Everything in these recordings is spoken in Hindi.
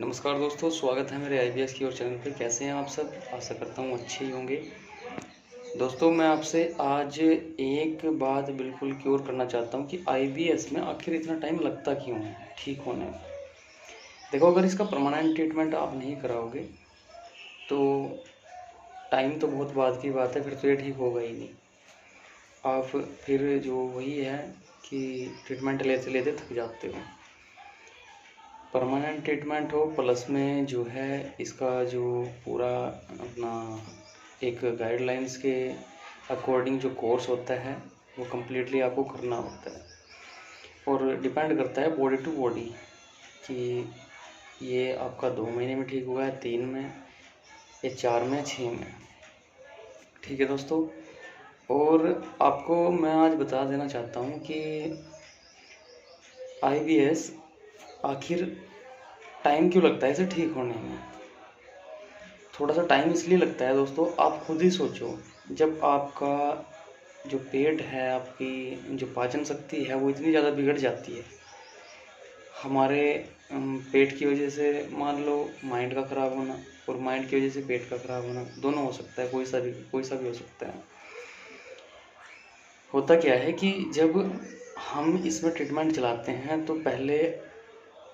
नमस्कार दोस्तों, स्वागत है मेरे आईबीएस की ओर चैनल पे। कैसे हैं आप सब? आशा करता हूँ अच्छे ही होंगे। दोस्तों, मैं आपसे आज एक बात बिल्कुल क्लियर करना चाहता हूँ कि आईबीएस में आखिर इतना टाइम लगता क्यों है ठीक होने में। देखो, अगर इसका परमानेंट ट्रीटमेंट आप नहीं कराओगे तो टाइम तो बहुत बाद की बात है, फिर तो ये ठीक होगा ही नहीं। आप फिर जो वही है कि ट्रीटमेंट लेते लेते थक जाते हो। परमानेंट ट्रीटमेंट हो प्लस में जो है इसका जो पूरा अपना एक गाइडलाइंस के अकॉर्डिंग जो कोर्स होता है वो कम्प्लीटली आपको करना होता है। और डिपेंड करता है बॉडी टू बॉडी कि ये आपका 2 महीने में ठीक होगा, 3 में, या 4 में, 6 में। ठीक है दोस्तों, और आपको मैं आज बता देना चाहता हूँ कि आईबीएस आखिर टाइम क्यों लगता है इसे ठीक होने में। थोड़ा सा टाइम इसलिए लगता है दोस्तों, आप खुद ही सोचो। जब आपका जो पेट है, आपकी जो पाचन शक्ति है वो इतनी ज़्यादा बिगड़ जाती है हमारे पेट की वजह से, मान लो माइंड का ख़राब होना, और माइंड की वजह से पेट का ख़राब होना, दोनों हो सकता है, कोई सा भी हो सकता है। होता क्या है कि जब हम इसमें ट्रीटमेंट चलाते हैं तो पहले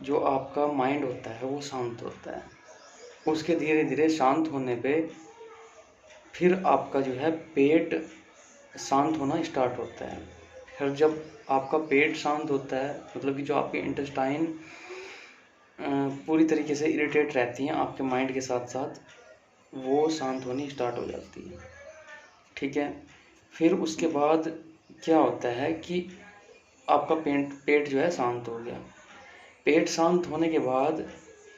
जो आपका माइंड होता है वो शांत होता है। उसके धीरे धीरे शांत होने पे फिर आपका जो है पेट शांत होना स्टार्ट होता है। फिर जब आपका पेट शांत होता है, मतलब कि जो आपके इंटेस्टाइन पूरी तरीके से इरिटेट रहती हैं आपके माइंड के साथ साथ, वो शांत होनी स्टार्ट हो जाती है। ठीक है, फिर उसके बाद क्या होता है कि आपका पेट जो है शांत हो गया। पेट शांत होने के बाद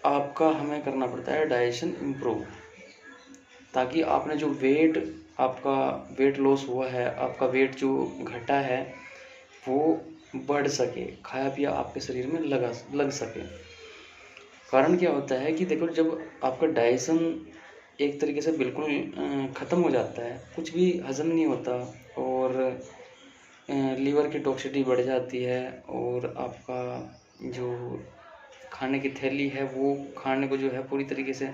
आपका हमें करना पड़ता है डाइजेशन इम्प्रूव, ताकि आपने जो आपका वेट लॉस हुआ है, आपका वेट जो घटा है वो बढ़ सके, खाया पिया आपके शरीर में लग सके। कारण क्या होता है कि देखो, जब आपका डाइजेशन एक तरीके से बिल्कुल ख़त्म हो जाता है, कुछ भी हज़म नहीं होता, और लीवर की टॉक्सिसिटी बढ़ जाती है, और आपका जो खाने की थैली है वो खाने को जो है पूरी तरीके से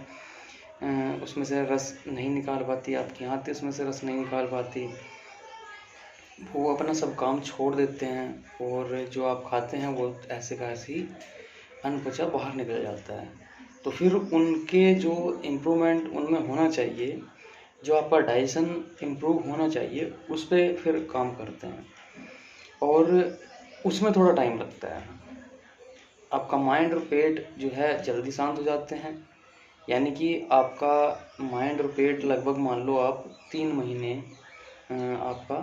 उसमें से रस नहीं निकाल पाती, आपकी आंतें उसमें से रस नहीं निकाल पाती, वो अपना सब काम छोड़ देते हैं, और जो आप खाते हैं वो ऐसे का ऐसे ही अनपचा बाहर निकल जाता है। तो फिर उनके जो इम्प्रूवमेंट उनमें होना चाहिए, जो आपका डाइजेशन इम्प्रूव होना चाहिए, उस पर फिर काम करते हैं, और उसमें थोड़ा टाइम लगता है। आपका माइंड और पेट जो है जल्दी शांत हो जाते हैं, यानी कि आपका माइंड और पेट लगभग मान लो आप 3 महीने आपका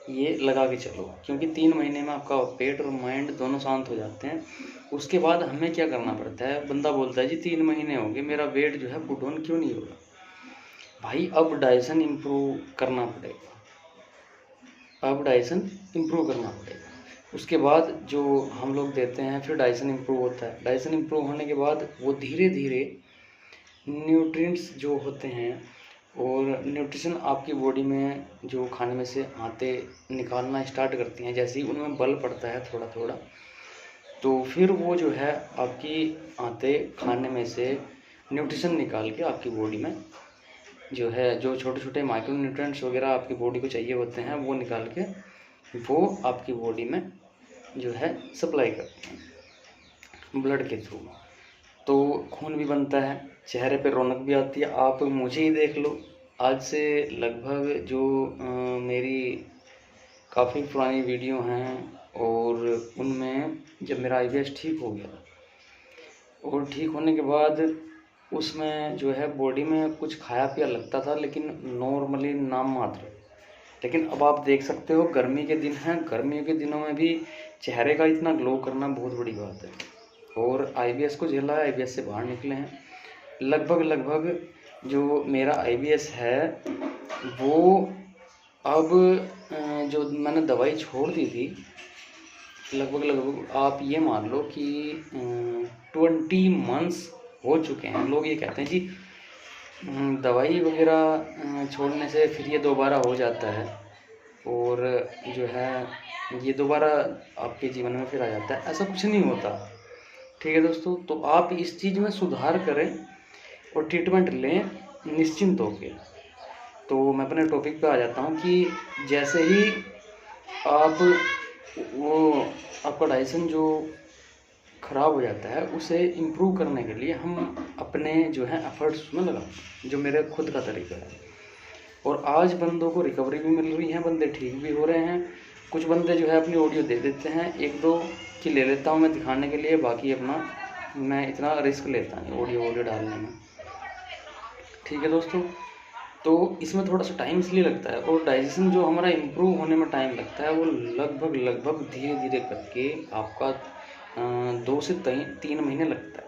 ये लगा के चलो, क्योंकि 3 महीने में आपका पेट और माइंड दोनों शांत हो जाते हैं। उसके बाद हमें क्या करना पड़ता है, बंदा बोलता है जी 3 महीने हो गए, मेरा वेट जो है पुट ऑन क्यों नहीं हो रहा। भाई, अब डाइजेशन इम्प्रूव करना पड़ेगा, अब डाइजेशन इम्प्रूव करना पड़ेगा। उसके बाद जो हम लोग देते हैं, फिर डाइजेशन इम्प्रूव होता है। डाइजेशन इम्प्रूव होने के बाद वो धीरे धीरे न्यूट्रिएंट्स जो होते हैं, और न्यूट्रिशन आपकी बॉडी में जो खाने में से आंतें निकालना स्टार्ट करती हैं, जैसे ही उनमें बल पड़ता है थोड़ा थोड़ा, तो फिर वो जो है आपकी आंतें खाने में से न्यूट्रिशन निकाल के आपकी बॉडी में जो है, जो छोटे छोटे माइक्रो न्यूट्रिएंट्स वगैरह आपकी बॉडी को चाहिए होते हैं, वो निकाल के वो आपकी बॉडी में जो है सप्लाई करते हैं ब्लड के थ्रू। तो खून भी बनता है, चेहरे पे रौनक भी आती है। आप मुझे ही देख लो, आज से लगभग जो मेरी काफ़ी पुरानी वीडियो हैं, और उनमें जब मेरा आईबीएस ठीक हो गया, और ठीक होने के बाद उसमें जो है बॉडी में कुछ खाया पिया लगता था, लेकिन नॉर्मली नाम मात्र। लेकिन अब आप देख सकते हो, गर्मी के दिन हैं, गर्मियों के दिनों में भी चेहरे का इतना ग्लो करना बहुत बड़ी बात है। और आईबीएस को झेला है, आईबीएस से बाहर निकले हैं। लगभग जो मेरा आईबीएस है वो अब जो मैंने दवाई छोड़ दी थी, लगभग आप ये मान लो कि 20 मंथ्स हो चुके हैं। लोग ये कहते हैं जी दवाई वगैरह छोड़ने से फिर ये दोबारा हो जाता है, और जो है ये दोबारा आपके जीवन में फिर आ जाता है। ऐसा कुछ नहीं होता। ठीक है दोस्तों, तो आप इस चीज़ में सुधार करें और ट्रीटमेंट लें निश्चिंत होकर। तो मैं अपने टॉपिक पे आ जाता हूँ कि जैसे ही आप वो आपका डाइजेशन जो ख़राब हो जाता है उसे इम्प्रूव करने के लिए हम अपने जो है एफर्ट्स उसमें लगाते हैं, जो मेरे खुद का तरीका है। और आज बंदों को रिकवरी भी मिल रही है, बंदे ठीक भी हो रहे हैं। कुछ बंदे जो है अपनी ऑडियो दे देते हैं, एक दो की ले लेता हूँ मैं दिखाने के लिए, बाकी अपना मैं इतना रिस्क लेता नहीं ऑडियो डालने में। ठीक है दोस्तों, तो इसमें थोड़ा सा टाइम इसलिए लगता है, और डाइजेशन जो हमारा इम्प्रूव होने में टाइम लगता है वो लगभग धीरे धीरे करके आपका 2 से 3 महीने लगता है।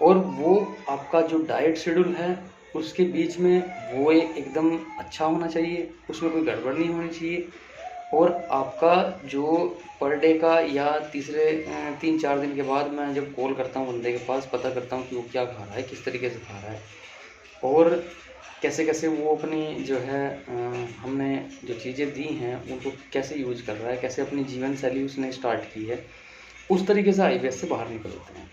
और वो आपका जो डाइट शेड्यूल है उसके बीच में वो एकदम अच्छा होना चाहिए, उसमें कोई गड़बड़ नहीं होनी चाहिए। और आपका जो पर डे का या तीसरे 3-4 दिन के बाद मैं जब कॉल करता हूँ बंदे के पास, पता करता हूँ कि वो क्या खा रहा है, किस तरीके से खा रहा है, और कैसे कैसे वो अपनी जो है हमने जो चीज़ें दी हैं उनको कैसे यूज कर रहा है, कैसे अपनी जीवन शैली उसने स्टार्ट की है, उस तरीके से IBS से बाहर निकलते हैं।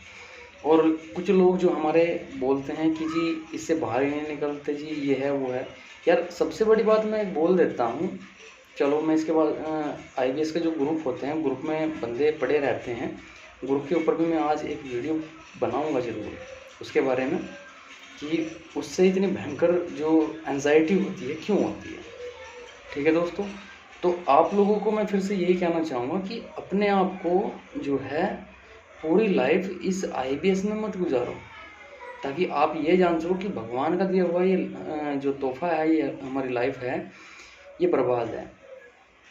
और कुछ लोग जो हमारे बोलते हैं कि जी इससे बाहर ही नहीं निकलते जी, ये है वो है। यार सबसे बड़ी बात मैं बोल देता हूँ, चलो मैं इसके बाद IBS के जो ग्रुप होते हैं, ग्रुप में बंदे पड़े रहते हैं, ग्रुप के ऊपर भी मैं आज एक वीडियो बनाऊँगा ज़रूर उसके बारे में, कि उससे इतनी भयंकर जो एंजाइटी होती है क्यों होती है। ठीक है दोस्तों, तो आप लोगों को मैं फिर से यही कहना चाहूँगा कि अपने आप को जो है पूरी लाइफ इस IBS में मत गुजारो, ताकि आप ये जान सको कि भगवान का दिया हुआ ये जो तोहफा है, ये हमारी लाइफ है, ये बर्बाद है।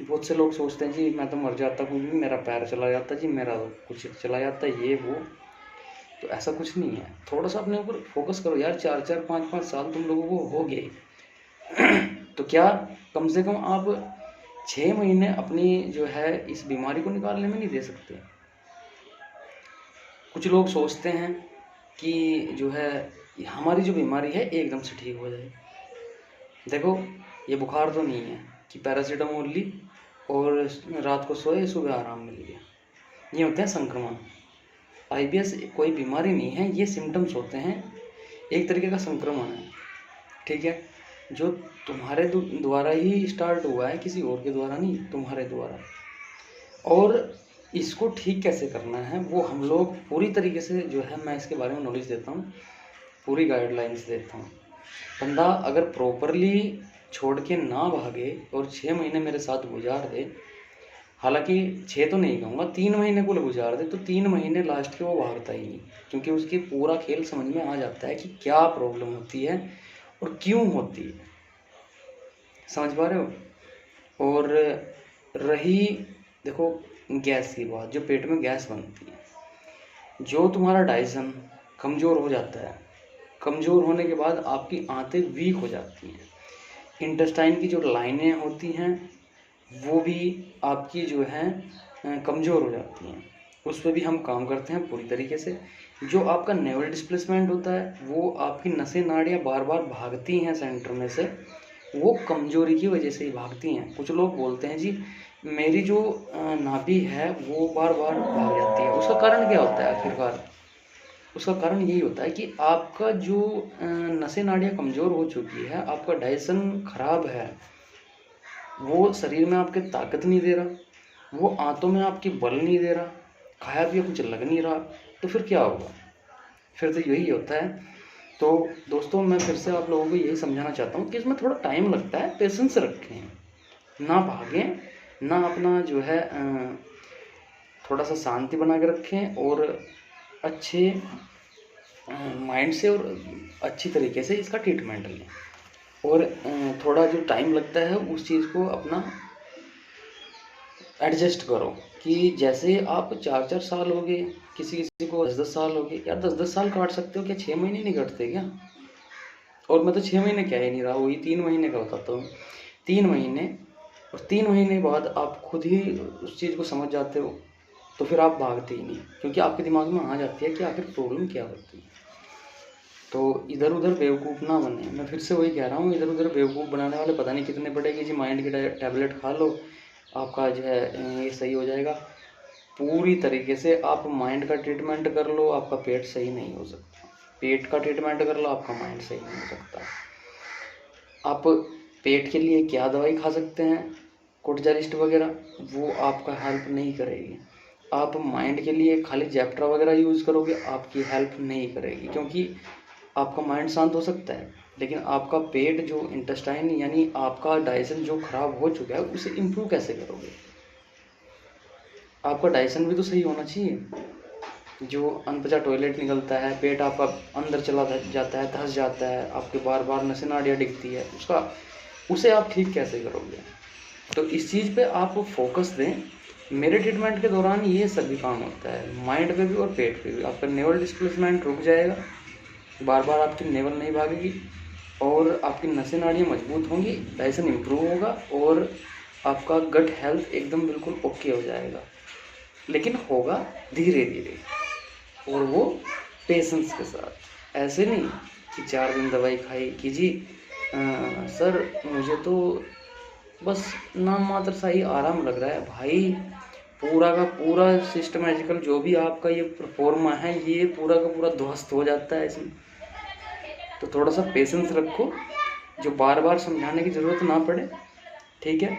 बहुत से लोग सोचते हैं जी मैं तो मर जाता हूँ जी, मेरा पैर चला जाता जी, मेरा कुछ चला जाता, ये वो। तो ऐसा कुछ नहीं है, थोड़ा सा अपने ऊपर फोकस करो यार। 4-4 5-5 साल तुम लोगों को हो गए तो क्या कम से कम आप 6 महीने अपनी जो है इस बीमारी को निकालने में नहीं दे सकते? कुछ लोग सोचते हैं कि जो है हमारी जो बीमारी है एकदम से ठीक हो जाए। देखो ये बुखार तो नहीं है कि पैरासीटामोल ली और रात को सोए सुबह आराम मिल गया। ये होते हैं संक्रमण। IBS कोई बीमारी नहीं है, ये सिम्टम्स होते हैं, एक तरीके का संक्रमण है। ठीक है, जो तुम्हारे द्वारा ही स्टार्ट हुआ है, किसी और के द्वारा नहीं, तुम्हारे द्वारा। और इसको ठीक कैसे करना है वो हम लोग पूरी तरीके से जो है मैं इसके बारे में नॉलेज देता हूँ, पूरी गाइडलाइंस देता हूँ। बंदा अगर प्रॉपरली छोड़ के ना भागे और 6 महीने मेरे साथ गुजार दे, हालांकि 6 तो नहीं कहूँगा, 3 महीने को गुजार दे, तो 3 महीने लास्ट के वो भागता ही नहीं, क्योंकि उसकी पूरा खेल समझ में आ जाता है कि क्या प्रॉब्लम होती है और क्यों होती है। समझ पा रहे हो? और रही देखो गैस की बात, जो पेट में गैस बनती है, जो तुम्हारा डाइजेशन कमज़ोर हो जाता है, कमज़ोर होने के बाद आपकी आंतें वीक हो जाती हैं, इंटेस्टाइन की जो लाइनें होती हैं वो भी आपकी जो है कमज़ोर हो जाती हैं, उस पर भी हम काम करते हैं पूरी तरीके से। जो आपका नेवल डिस्प्लेसमेंट होता है, वो आपकी नसें नाड़ियाँ बार बार भागती हैं सेंटर में से, वो कमज़ोरी की वजह से ही भागती हैं। कुछ लोग बोलते हैं जी मेरी जो नाभि है वो बार बार भाग जाती है, उसका कारण क्या होता है आखिरकार? उसका कारण यही होता है कि आपका जो नसें नाड़ियाँ कमज़ोर हो चुकी है, आपका डाइजेशन खराब है, वो शरीर में आपके ताकत नहीं दे रहा, वो आंतों में आपकी बल नहीं दे रहा, खाया पिया कुछ लग नहीं रहा, तो फिर क्या होगा? फिर तो यही होता है। तो दोस्तों मैं फिर से आप लोगों को यही समझाना चाहता हूँ कि इसमें थोड़ा टाइम लगता है, पेशेंस रखें, ना भागें, ना अपना जो है थोड़ा सा शांति बना के रखें, और अच्छे माइंड से और अच्छी तरीके से इसका ट्रीटमेंट लें। और थोड़ा जो टाइम लगता है उस चीज़ को अपना एडजस्ट करो, कि जैसे आप 4-4 साल हो गए, किसी किसी को 10-10 साल हो गए, यार 10-10 साल काट सकते हो क्या? 6 महीने नहीं कटते क्या? और मैं तो 6 महीने क्या ही नहीं रहा, वही 3 महीने का बताता हूँ। 3 महीने, और 3 महीने बाद आप खुद ही उस चीज़ को समझ जाते हो, तो फिर आप भागते ही नहीं, क्योंकि आपके दिमाग में आ जाती है कि आखिर प्रॉब्लम क्या होती है। तो इधर उधर बेवकूफ़ ना बने, मैं फिर से वही कह रहा हूँ, इधर उधर बेवकूफ़ बनाने वाले पता नहीं कितने पड़ेगी जी, माइंड की टैबलेट खा लो, आपका जो है ये सही हो जाएगा। पूरी तरीके से आप माइंड का ट्रीटमेंट कर लो, आपका पेट सही नहीं हो सकता। पेट का ट्रीटमेंट कर लो, आपका माइंड सही नहीं हो सकता। आप पेट के लिए क्या दवाई खा सकते हैं, कोर्टिज़ोलिस्ट वगैरह, वो आपका हेल्प नहीं करेगी। आप माइंड के लिए खाली जेप्ट्रा वगैरह यूज़ करोगे, आपकी हेल्प नहीं करेगी, क्योंकि आपका माइंड शांत हो सकता है, लेकिन आपका पेट जो इंटेस्टाइन यानी आपका डाइजेशन जो खराब हो चुका है उसे इम्प्रूव कैसे करोगे। आपका डाइजेशन भी तो सही होना चाहिए। जो अनपचा टॉयलेट निकलता है, पेट आपका अंदर चला जाता है, धंस जाता है, आपके बार बार नसें नाड़ियाँ दिखती है, उसे आप ठीक कैसे करोगे। तो इस चीज़ पे आप फोकस दें। मेरे ट्रीटमेंट के दौरान ये सभी काम होता है, माइंड पे भी और पेट पे भी। आपका नेवल डिस्प्लेसमेंट रुक जाएगा, बार बार आपकी नेवल नहीं भागेगी, और आपकी नसें नाड़ियाँ मजबूत होंगी, डाइजेशन इम्प्रूव होगा, और आपका गट हेल्थ एकदम बिल्कुल ओके हो जाएगा। लेकिन होगा धीरे धीरे, और वो पेशेंस के साथ। ऐसे नहीं कि 4 दिन दवाई खाई कि जी सर मुझे तो बस नाम मात्र सा ही आराम लग रहा है। भाई पूरा का पूरा सिस्टमैटिकल जो भी आपका ये परफॉर्मा है, ये पूरा का पूरा ध्वस्त हो जाता है इसमें। तो थोड़ा सा पेशेंस रखो, जो बार बार समझाने की ज़रूरत ना पड़े, ठीक है।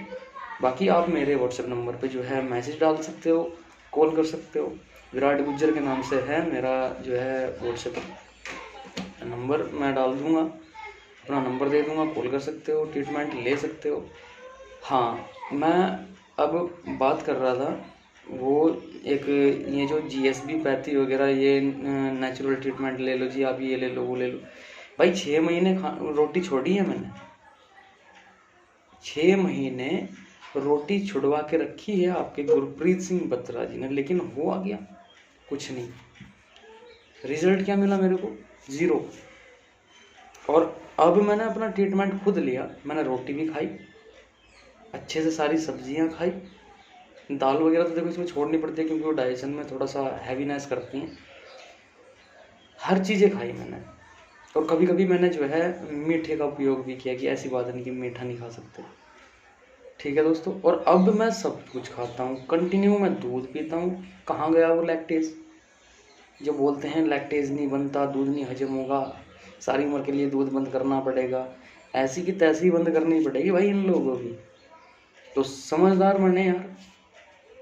बाकी आप मेरे व्हाट्सएप नंबर पे जो है मैसेज डाल सकते हो, कॉल कर सकते हो। विराट गुज्जर के नाम से है मेरा जो है व्हाट्सएप नंबर, मैं डाल दूँगा, अपना नंबर दे दूँगा, कॉल कर सकते हो, ट्रीटमेंट ले सकते हो। हाँ, मैं अब बात कर रहा था वो एक ये जो GSB पैथी वगैरह, ये नेचुरल ट्रीटमेंट ले लो जी, आप ये ले लो वो ले लो। भाई 6 महीने रोटी छोड़ी है मैंने, 6 महीने रोटी छुड़वा के रखी है आपके गुरप्रीत सिंह बत्रा जी ने, लेकिन हुआ गया कुछ नहीं। रिजल्ट क्या मिला मेरे को, 0। और अब मैंने अपना ट्रीटमेंट खुद लिया, मैंने रोटी भी खाई, अच्छे से सारी सब्जियां खाई, दाल वगैरह तो देखो इसमें छोड़नी पड़ती है क्योंकि वो डाइजेशन में थोड़ा सा हैवीनेस करती हैं। हर चीज़ें खाई मैंने, और कभी कभी मैंने जो है मीठे का उपयोग भी किया कि ऐसी बात नहीं कि मीठा नहीं खा सकते, ठीक है दोस्तों। और अब मैं सब कुछ खाता हूँ कंटिन्यू, मैं दूध पीता हूँ। कहाँ गया वो लैक्टेज, जो बोलते हैं लैक्टेज नहीं बनता, दूध नहीं हजम होगा, सारी उम्र के लिए दूध बंद करना पड़ेगा, ऐसी की तैसी बंद करनी पड़ेगी भाई इन लोगों की। तो समझदार बने यार,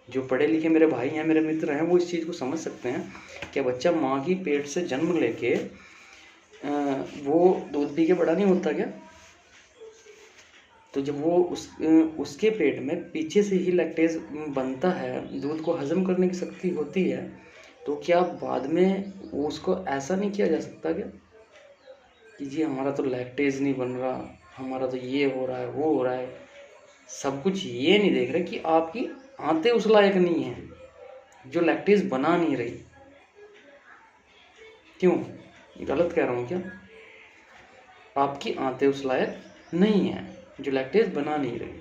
जो पढ़े लिखे मेरे भाई हैं, मेरे मित्र हैं, वो इस चीज़ को समझ सकते हैं कि बच्चा माँ की पेट से जन्म लेके वो दूध पी के बड़ा नहीं होता क्या। तो जब वो उसके पेट में पीछे से ही लैक्टेज बनता है, दूध को हजम करने की शक्ति होती है, तो क्या बाद में उसको ऐसा नहीं किया जा सकता क्या कि जी हमारा तो लैक्टेज नहीं बन रहा, हमारा तो ये हो रहा है वो हो रहा है। सब कुछ ये नहीं देख रहे कि आपकी आंतें उस लायक नहीं है जो लैक्टेज बना नहीं रही। क्यों, गलत कह रहा हूँ क्या? आपकी आंतें उस लायक नहीं है जो लैक्टेज बना नहीं रही।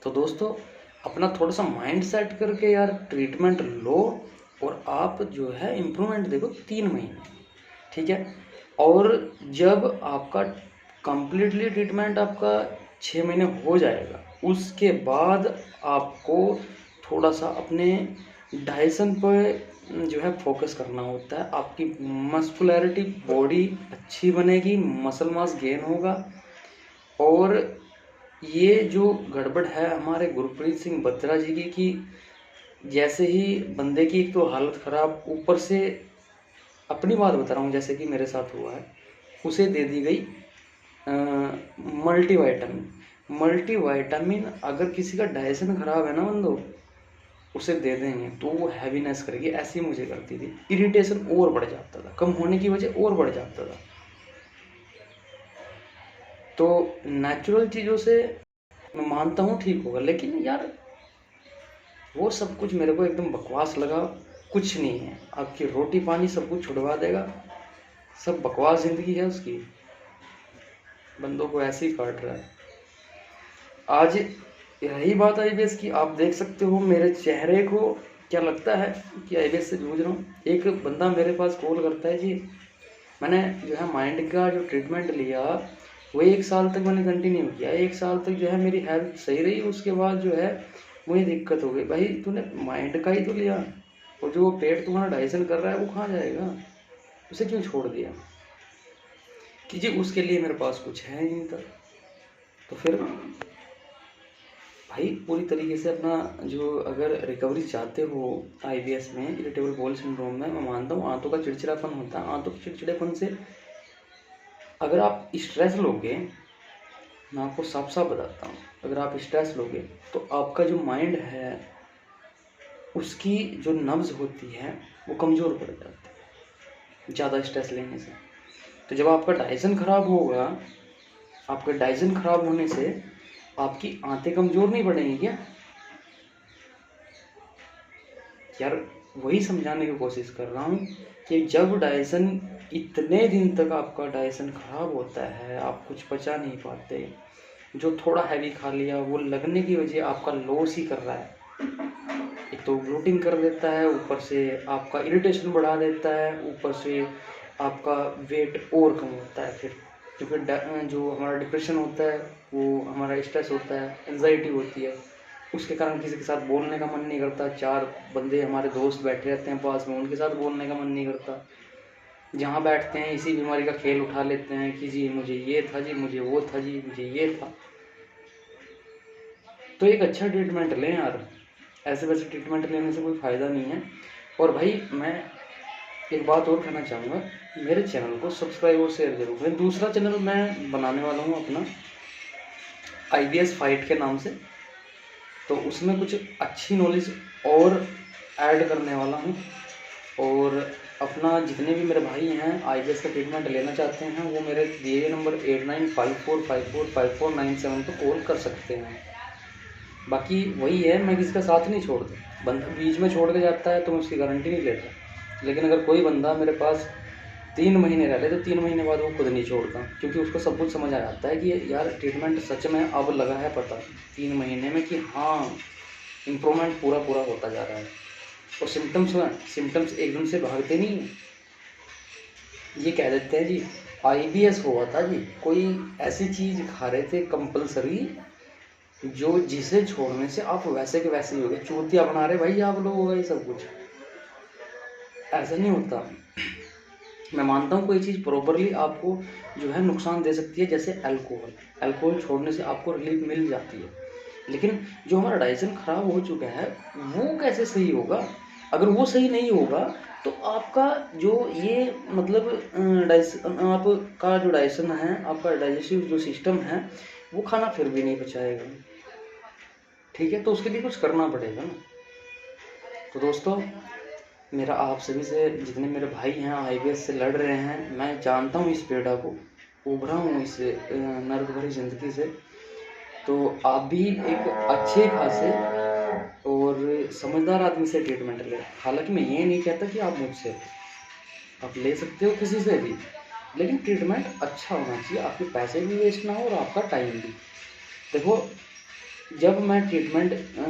तो दोस्तों अपना थोड़ा सा माइंड सेट करके यार ट्रीटमेंट लो, और आप जो है इम्प्रूवमेंट देखो 3 महीने, ठीक है। और जब आपका कंप्लीटली ट्रीटमेंट आपका 6 महीने हो जाएगा, उसके बाद आपको थोड़ा सा अपने डाइजेशन पर जो है फोकस करना होता है। आपकी मस्कुलैरिटी बॉडी अच्छी बनेगी, मसल मास गेन होगा। और ये जो गड़बड़ है हमारे गुरप्रीत सिंह बत्रा जी की, कि जैसे ही बंदे की एक तो हालत ख़राब, ऊपर से अपनी बात बता रहा हूँ जैसे कि मेरे साथ हुआ है, उसे दे दी गई मल्टीवाइटामिन। अगर किसी का डाइजेशन ख़राब है ना बंदो, उसे दे देंगे तो वो हैवीनेस करेगी। ऐसी मुझे करती थी, इरिटेशन और बढ़ जाता था, कम होने की वजह और बढ़ जाता था। तो नेचुरल चीज़ों से मैं मानता हूँ ठीक होगा, लेकिन यार वो सब कुछ मेरे को एकदम बकवास लगा। कुछ नहीं है, आपकी रोटी पानी सब कुछ छुड़वा देगा, सब बकवास ज़िंदगी है उसकी, बंदों को ऐसे ही काट रहा है। आज यही बात IBS की, आप देख सकते हो मेरे चेहरे को क्या लगता है कि IBS से जूझ रहा हूँ। एक बंदा मेरे पास कॉल करता है, जी मैंने जो है माइंड का जो ट्रीटमेंट लिया वो 1 साल तक मैंने कंटिन्यू किया, 1 साल तक जो है मेरी हेल्थ सही रही। उसके बाद जो है मुझे दिक्कत हो गई। भाई तूने माइंड का ही तो लिया, और जो पेट तुम्हारा डाइजेशन कर रहा है वो कहाँ जाएगा, उसे क्यों छोड़ दिया कि जी उसके लिए मेरे पास कुछ है ही नहीं था। तो फिर भाई पूरी तरीके से अपना जो अगर रिकवरी चाहते हो आईबीएस में, इरिटेबल बाउल सिंड्रोम में, मैं मानता हूँ आंतों का चिड़चिड़ापन होता है। आंतों के चिड़चिड़ेपन से अगर आप स्ट्रेस लोगे, मैं आपको साफ साफ बताता हूँ, अगर आप स्ट्रेस लोगे तो आपका जो माइंड है उसकी जो नब्ज होती है वो कमज़ोर पड़ जाती है ज़्यादा स्ट्रेस लेने से। तो जब आपका डाइजेशन खराब होगा, आपका डाइजेशन खराब होने से आपकी आंतें कमज़ोर नहीं पड़ेंगी क्या यार? वही समझाने की कोशिश कर रहा हूँ कि जब डाइजेशन, इतने दिन तक आपका डाइजेशन खराब होता है, आप कुछ पचा नहीं पाते, जो थोड़ा हैवी खा लिया वो लगने की वजह आपका लॉस ही कर रहा है। एक तो ब्लोटिंग कर देता है, ऊपर से आपका इरिटेशन बढ़ा देता है, ऊपर से आपका वेट और कम होता है। फिर क्योंकि जो हमारा डिप्रेशन होता है, वो हमारा स्ट्रेस होता है, एंजाइटी होती है, उसके कारण किसी के साथ बोलने का मन नहीं करता। 4 बंदे हमारे दोस्त बैठे रहते हैं पास में, उनके साथ बोलने का मन नहीं करता। जहाँ बैठते हैं इसी बीमारी का खेल उठा लेते हैं कि जी मुझे ये था, जी मुझे वो था, जी मुझे ये था। तो एक अच्छा ट्रीटमेंट लें यार, ऐसे वैसे ट्रीटमेंट लेने से कोई फ़ायदा नहीं है। और भाई मैं एक बात और कहना चाहूँगा, मेरे चैनल को सब्सक्राइब और शेयर जरूर करें। दूसरा चैनल मैं बनाने वाला हूँ अपना, आईबीएस फाइट के नाम से, तो उसमें कुछ अच्छी नॉलेज और ऐड करने वाला हूँ। और अपना जितने भी मेरे भाई हैं आईबीएस का ट्रीटमेंट लेना चाहते हैं, वो मेरे दिए गए नंबर 8954545497 पर कॉल कर सकते हैं। बाकी वही है, मैं किसी का साथ नहीं छोड़ता। बंदा बीच में छोड़ के जाता है तो मैं उसकी गारंटी नहीं लेता, लेकिन अगर कोई बंदा मेरे पास 3 महीने रह ले तो 3 महीने बाद वो खुद नहीं छोड़ता, क्योंकि उसको सब कुछ समझ आ जाता है कि यार ट्रीटमेंट सच में अब लगा है पता 3 महीने में कि हाँ इम्प्रूवमेंट पूरा पूरा होता जा रहा है। और सिम्टम्स एकदम से भागते नहीं हैं। ये कह देते हैं जी आईबीएस हुआ था जी, कोई ऐसी चीज़ खा रहे थे कंपलसरी जो जिसे छोड़ने से आप वैसे के वैसे ही हो गए, चूतिया बना रहे भाई आप लोगों का ये सब कुछ। ऐसा नहीं होता। मैं मानता हूँ कोई चीज़ प्रॉपरली आपको जो है नुकसान दे सकती है, जैसे अल्कोहल छोड़ने से आपको रिलीफ मिल जाती है, लेकिन जो हमारा डाइजेशन खराब हो चुका है वो कैसे सही होगा? अगर वो सही नहीं होगा तो आपका जो ये मतलब आपका जो डाइजेशन है, आपका डाइजेस्टिव जो सिस्टम है वो खाना फिर भी नहीं पचाएगा। ठीक है, तो उसके लिए कुछ करना पड़ेगा ना। तो दोस्तों, मेरा आप सभी से, जितने मेरे भाई हैं आईबीएस से लड़ रहे हैं, मैं जानता हूँ इस पीड़ा को, उभरा हूँ इस नर्क भरी ज़िंदगी से। तो आप भी एक अच्छे खासे और समझदार आदमी से ट्रीटमेंट लें। हालांकि मैं ये नहीं कहता कि आप मुझसे, आप ले सकते हो किसी से भी, लेकिन ट्रीटमेंट अच्छा होना चाहिए, आपके पैसे भी वेस्ट ना हो और आपका टाइम भी। देखो, जब मैं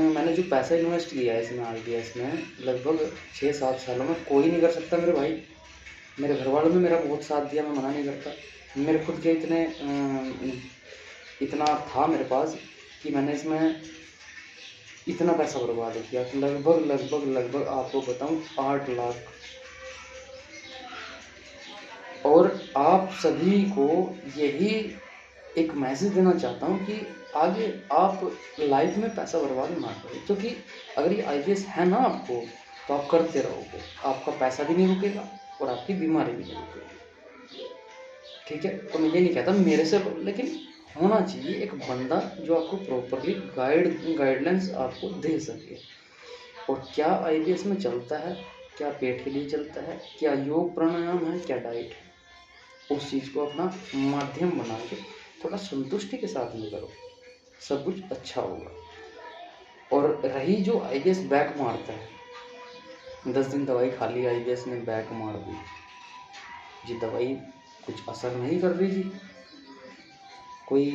मैंने जो पैसा इन्वेस्ट किया है इसमें आईबीएस में, लगभग 6-7 सालों में, कोई नहीं कर सकता मेरे भाई। मेरे घर वालों ने मेरा बहुत साथ दिया, मैं मना नहीं करता। मेरे खुद के इतना था मेरे पास कि मैंने इसमें इतना पैसा बर्बाद किया, लगभग आपको बताऊं 8 लाख। और आप सभी को यही एक मैसेज देना चाहता हूँ कि आगे आप लाइफ में पैसा बर्बाद ना करें, क्योंकि अगर ये आईबीएस है ना आपको, तो आप करते रहोगे, आपका पैसा भी नहीं रुकेगा और आपकी बीमारी भी नहीं रुकेगी। ठीक है, तो मैं ये नहीं कहता मेरे से, लेकिन होना चाहिए एक बंदा जो आपको प्रॉपरली गाइडलाइंस आपको दे सके। और क्या आईबीएस में चलता है, क्या पेट के लिए चलता है, क्या योग प्राणायाम है, क्या डाइट है, उस चीज़ को अपना माध्यम बना के थोड़ा संतुष्टि के साथ में करो, सब कुछ अच्छा होगा। और रही जो आईबीएस बैक मारता है, 10 दिन दवाई खा ली, आईबीएस ने बैक मार दी जी, दवाई कुछ असर नहीं कर रही जी, कोई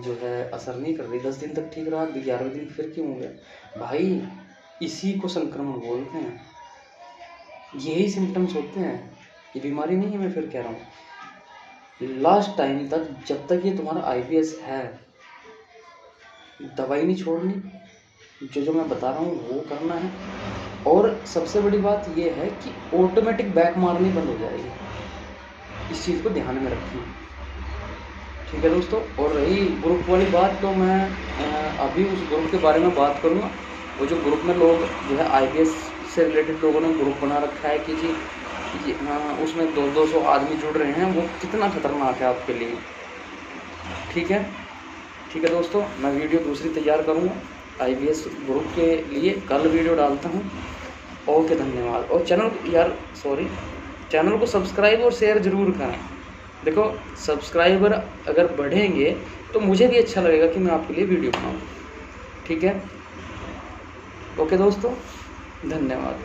जो है असर नहीं कर रही, 10 दिन तक ठीक रहा, 11वें दिन फिर क्यों हो गया भाई? इसी को संक्रमण बोलते हैं, यही सिम्टम्स होते हैं, ये बीमारी नहीं है। मैं फिर कह रहा हूँ, लास्ट टाइम तक जब तक ये तुम्हारा आईबीएस है, दवाई नहीं छोड़नी, जो मैं बता रहा हूँ वो करना है। और सबसे बड़ी बात ये है कि ऑटोमेटिक बैक मारनी बंद हो जाएगी, इस चीज़ को ध्यान में रखें। ठीक है दोस्तों। और रही ग्रुप वाली बात, तो मैं अभी उस ग्रुप के बारे में बात करूँगा। वो जो ग्रुप में लोग जो है IPS से रिलेटेड लोगों ने ग्रुप बना रखा है कि जी उसमें 200 आदमी जुड़ रहे हैं, वो कितना खतरनाक है आपके लिए। ठीक है दोस्तों, मैं वीडियो दूसरी तैयार करूँगा IPS ग्रुप के लिए, कल वीडियो डालता हूँ। ओके, धन्यवाद। और चैनल को सब्सक्राइब और शेयर ज़रूर करें। देखो, सब्सक्राइबर अगर बढ़ेंगे तो मुझे भी अच्छा लगेगा कि मैं आपके लिए वीडियो बनाऊँ। ठीक है, ओके दोस्तों, धन्यवाद।